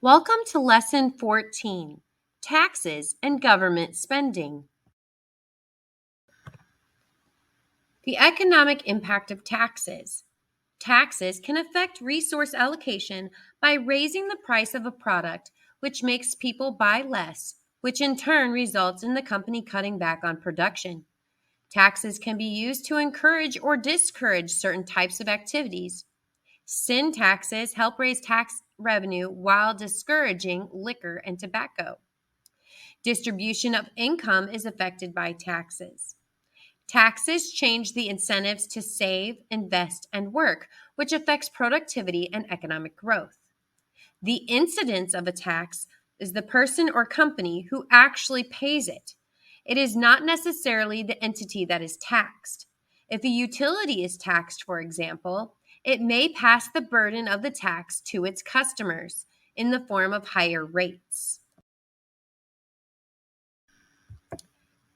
Welcome to Lesson 14, Taxes and Government Spending. The economic impact of taxes. Taxes can affect resource allocation by raising the price of a product, which makes people buy less, which in turn results in the company cutting back on production. Taxes can be used to encourage or discourage certain types of activities. Sin taxes help raise tax revenue while discouraging liquor and tobacco. Distribution of income is affected by taxes. Taxes change the incentives to save, invest, and work, which affects productivity and economic growth. The incidence of a tax is the person or company who actually pays it. It is not necessarily the entity that is taxed. If a utility is taxed, for example, it may pass the burden of the tax to its customers in the form of higher rates.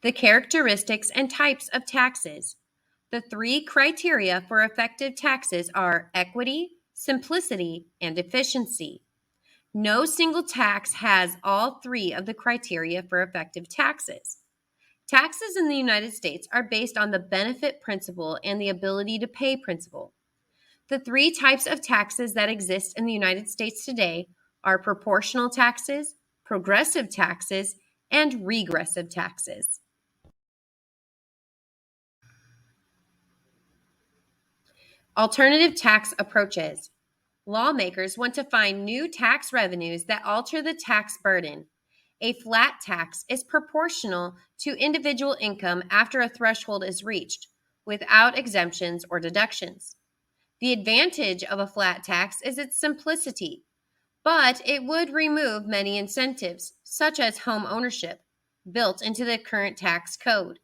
The characteristics and types of taxes. The three criteria for effective taxes are equity, simplicity, and efficiency. No single tax has all three of the criteria for effective taxes. Taxes in the United States are based on the benefit principle and the ability to pay principle. The three types of taxes that exist in the United States today are proportional taxes, progressive taxes, and regressive taxes. Alternative tax approaches. Lawmakers want to find new tax revenues that alter the tax burden. A flat tax is proportional to individual income after a threshold is reached, without exemptions or deductions. The advantage of a flat tax is its simplicity, but it would remove many incentives, such as home ownership, built into the current tax code.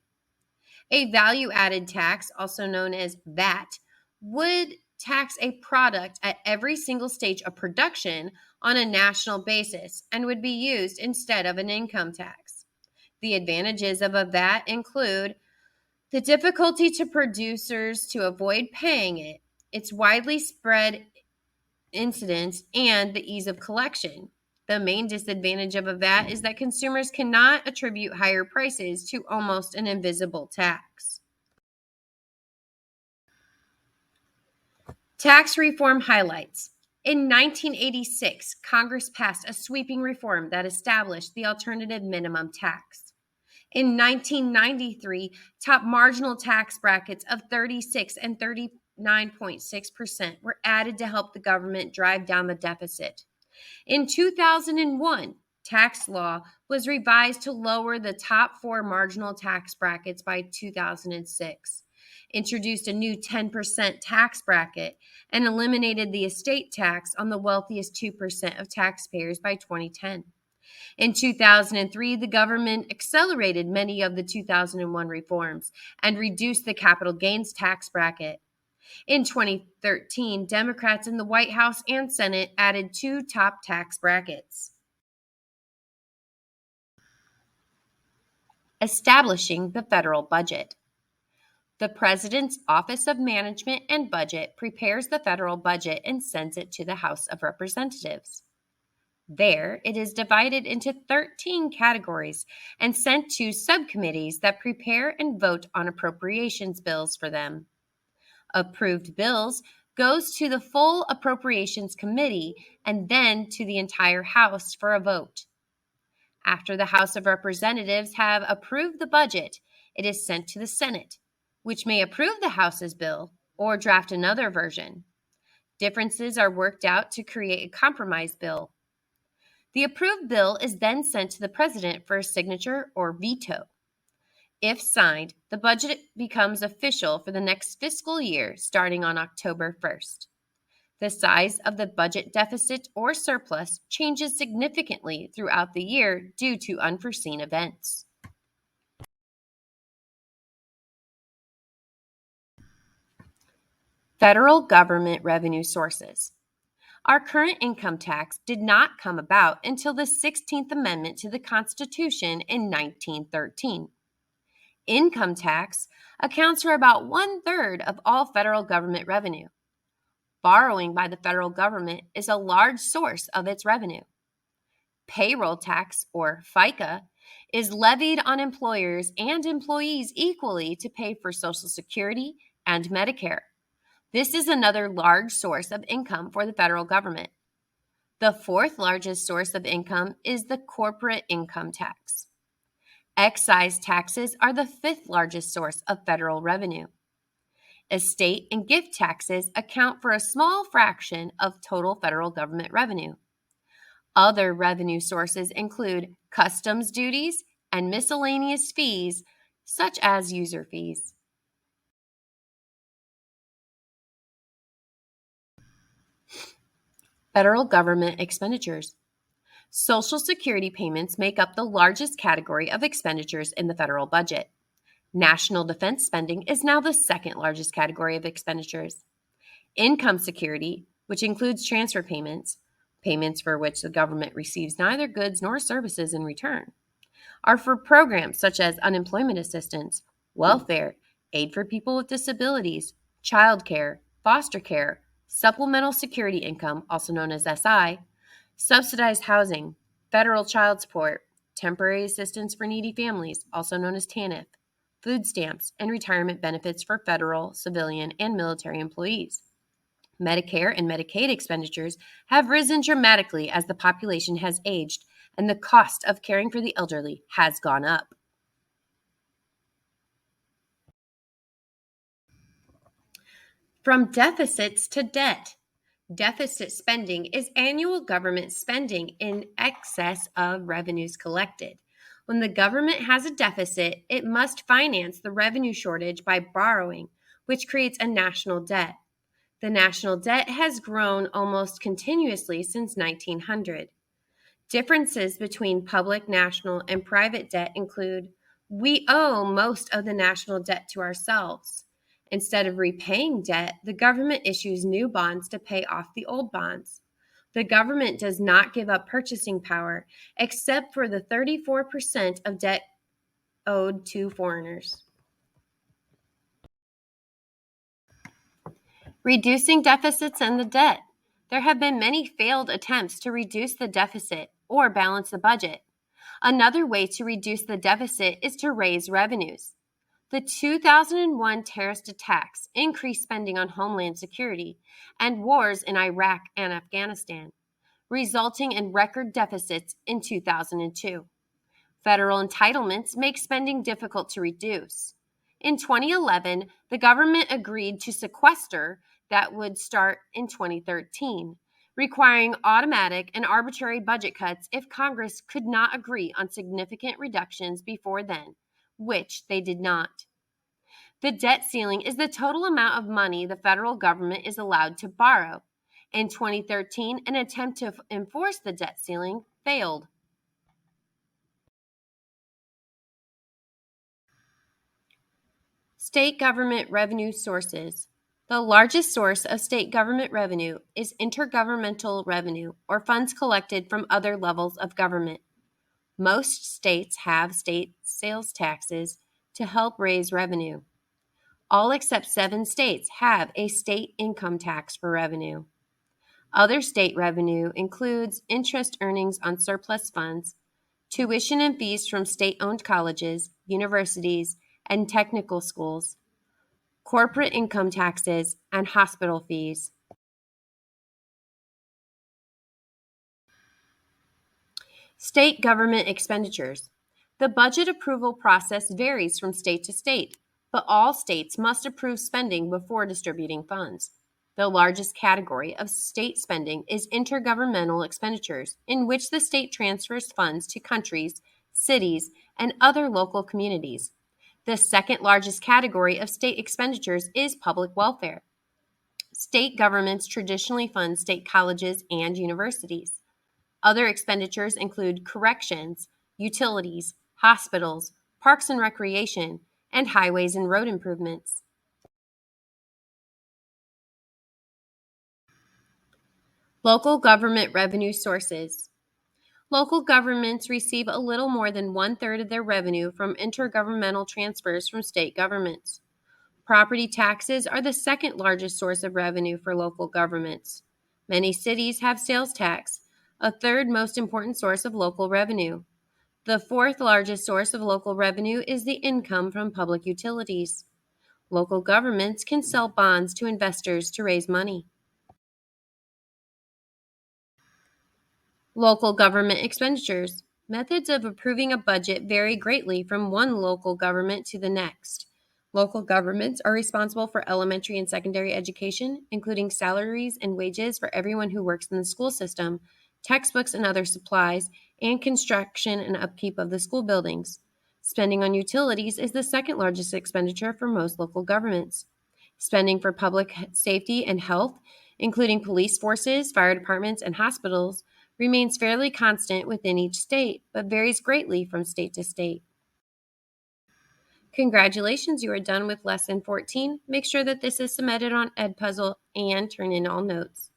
A value added tax, also known as VAT, would tax a product at every single stage of production on a national basis and would be used instead of an income tax. The advantages of a VAT include the difficulty to producers to avoid paying it, its widely spread incidence, and the ease of collection. The main disadvantage of a VAT is that consumers cannot attribute higher prices to almost an invisible tax. Tax reform highlights. In 1986, Congress passed a sweeping reform that established the alternative minimum tax. In 1993, top marginal tax brackets of 36 and 39.6% were added to help the government drive down the deficit. In 2001, tax law was revised to lower the top four marginal tax brackets by 2006, introduced a new 10% tax bracket, and eliminated the estate tax on the wealthiest 2% of taxpayers by 2010. In 2003, the government accelerated many of the 2001 reforms and reduced the capital gains tax bracket. In 2013, Democrats in the White House and Senate added two top tax brackets. Establishing the federal budget. The President's Office of Management and Budget prepares the federal budget and sends it to the House of Representatives. There, it is divided into 13 categories and sent to subcommittees that prepare and vote on appropriations bills for them. Approved bills goes to the full Appropriations Committee and then to the entire House for a vote. After the House of Representatives have approved the budget, it is sent to the Senate, which may approve the House's bill or draft another version. Differences are worked out to create a compromise bill. The approved bill is then sent to the President for a signature or veto. If signed, the budget becomes official for the next fiscal year starting on October 1st. The size of the budget deficit or surplus changes significantly throughout the year due to unforeseen events. Federal government revenue sources. Our current income tax did not come about until the 16th Amendment to the Constitution in 1913. Income tax accounts for about 1/3 of all federal government revenue. Borrowing by the federal government is a large source of its revenue. Payroll tax, or FICA, is levied on employers and employees equally to pay for Social Security and Medicare. This is another large source of income for the federal government. The fourth largest source of income is the corporate income tax. Excise taxes are the fifth largest source of federal revenue. Estate and gift taxes account for a small fraction of total federal government revenue. Other revenue sources include customs duties and miscellaneous fees, such as user fees. Federal government expenditures. Social Security payments make up the largest category of expenditures in the federal budget. National defense spending is now the second largest category of expenditures. Income security, which includes transfer payments, payments for which the government receives neither goods nor services in return, are for programs such as unemployment assistance, welfare, aid for people with disabilities, child care, foster care, supplemental security income, also known as SI, subsidized housing, federal child support, temporary assistance for needy families, also known as TANF, food stamps, and retirement benefits for federal, civilian, and military employees. Medicare and Medicaid expenditures have risen dramatically as the population has aged and the cost of caring for the elderly has gone up. From deficits to debt. Deficit spending is annual government spending in excess of revenues collected. When the government has a deficit, it must finance the revenue shortage by borrowing, which creates a national debt. The national debt has grown almost continuously since 1900. Differences between public, national, and private debt include: we owe most of the national debt to ourselves. Instead of repaying debt, the government issues new bonds to pay off the old bonds. The government does not give up purchasing power except for the 34% of debt owed to foreigners. Reducing deficits and the debt. There have been many failed attempts to reduce the deficit or balance the budget. Another way to reduce the deficit is to raise revenues. The 2001 terrorist attacks increased spending on homeland security and wars in Iraq and Afghanistan, resulting in record deficits in 2002. Federal entitlements make spending difficult to reduce. In 2011, the government agreed to sequester that would start in 2013, requiring automatic and arbitrary budget cuts if Congress could not agree on significant reductions before then, which they did not. The debt ceiling is the total amount of money the federal government is allowed to borrow. In 2013, an attempt to enforce the debt ceiling failed. State government revenue sources. The largest source of state government revenue is intergovernmental revenue, or funds collected from other levels of government. Most states have state sales taxes to help raise revenue. All except 7 states have a state income tax for revenue. Other state revenue includes interest earnings on surplus funds, tuition and fees from state-owned colleges, universities, and technical schools, corporate income taxes, and hospital fees. State government expenditures. The budget approval process varies from state to state, but all states must approve spending before distributing funds. The largest category of state spending is intergovernmental expenditures, in which the state transfers funds to countries, cities, and other local communities. The second largest category of state expenditures is public welfare. State governments traditionally fund state colleges and universities. Other expenditures include corrections, utilities, hospitals, parks and recreation, and highways and road improvements. Local government revenue sources. Local governments receive a little more than 1/3 of their revenue from intergovernmental transfers from state governments. Property taxes are the second largest source of revenue for local governments. Many cities have sales tax, a third most important source of local revenue. The fourth largest source of local revenue is the income from public utilities. Local governments can sell bonds to investors to raise money. Local government expenditures. Methods of approving a budget vary greatly from one local government to the next. Local governments are responsible for elementary and secondary education, including salaries and wages for everyone who works in the school system, textbooks and other supplies, and construction and upkeep of the school buildings. Spending on utilities is the second largest expenditure for most local governments. Spending for public safety and health, including police forces, fire departments, and hospitals, remains fairly constant within each state, but varies greatly from state to state. Congratulations, you are done with Lesson 14. Make sure that this is submitted on Edpuzzle and turn in all notes.